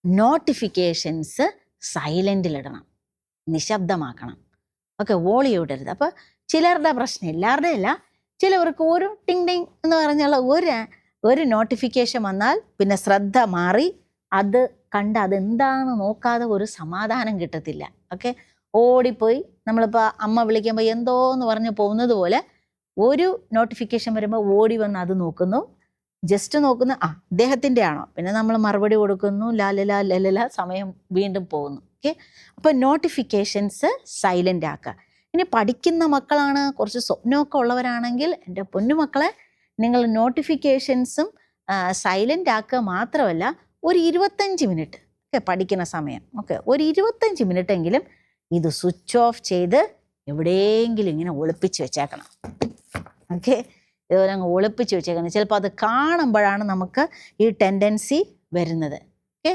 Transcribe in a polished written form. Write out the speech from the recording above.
Notifications സൈലൻറ്റിലിടണം, നിശബ്ദമാക്കണം. Okay, volume ഇടരുത്. അപ്പോൾ ചിലരുടെ പ്രശ്നം, എല്ലാവരുടെ അല്ല, ചിലവർക്ക് ഒരു ടിങ് ടിങ് എന്ന് പറഞ്ഞുള്ള ഒരു നോട്ടിഫിക്കേഷൻ വന്നാൽ പിന്നെ ശ്രദ്ധ മാറി അത് കണ്ട് അതെന്താണെന്ന് നോക്കാതെ ഒരു സമാധാനം കിട്ടത്തില്ല. ഓക്കെ, ഓടിപ്പോയി നമ്മളിപ്പോൾ അമ്മ വിളിക്കുമ്പോൾ എന്തോ എന്ന് പറഞ്ഞ് പോകുന്നത് പോലെ ഒരു നോട്ടിഫിക്കേഷൻ വരുമ്പോൾ ഓടി വന്ന് അത് നോക്കുന്നു, ജസ്റ്റ് നോക്കുന്നു, അദ്ദേഹത്തിൻ്റെ ആണോ, പിന്നെ നമ്മൾ മറുപടി കൊടുക്കുന്നു, ലാലല ലലല, സമയം വീണ്ടും പോകുന്നു. ഓക്കെ, അപ്പോൾ നോട്ടിഫിക്കേഷൻസ് സൈലൻ്റ് ആക്കുക. ഇനി പഠിക്കുന്ന മക്കളാണ്, കുറച്ച് സ്വപ്നമൊക്കെ ഉള്ളവരാണെങ്കിൽ എൻ്റെ പൊന്നുമക്കളെ, നിങ്ങൾ നോട്ടിഫിക്കേഷൻസും സൈലൻ്റ് ആക്കുക മാത്രമല്ല, ഒരു 25 മിനിറ്റ് ഒക്കെ പഠിക്കുന്ന സമയം, ഓക്കെ, ഒരു 25 മിനിറ്റെങ്കിലും ഇത് സ്വിച്ച് ഓഫ് ചെയ്ത് എവിടെയെങ്കിലും ഇങ്ങനെ ഒളിപ്പിച്ച് വെച്ചേക്കണം. ഓക്കെ, ഇതുപോലെ അങ്ങ് ഒളിപ്പിച്ച് വെച്ചേക്കണം. ചിലപ്പോൾ അത് കാണുമ്പോഴാണ് നമുക്ക് ഈ ടെൻഡൻസി വരുന്നത്. ഓക്കെ.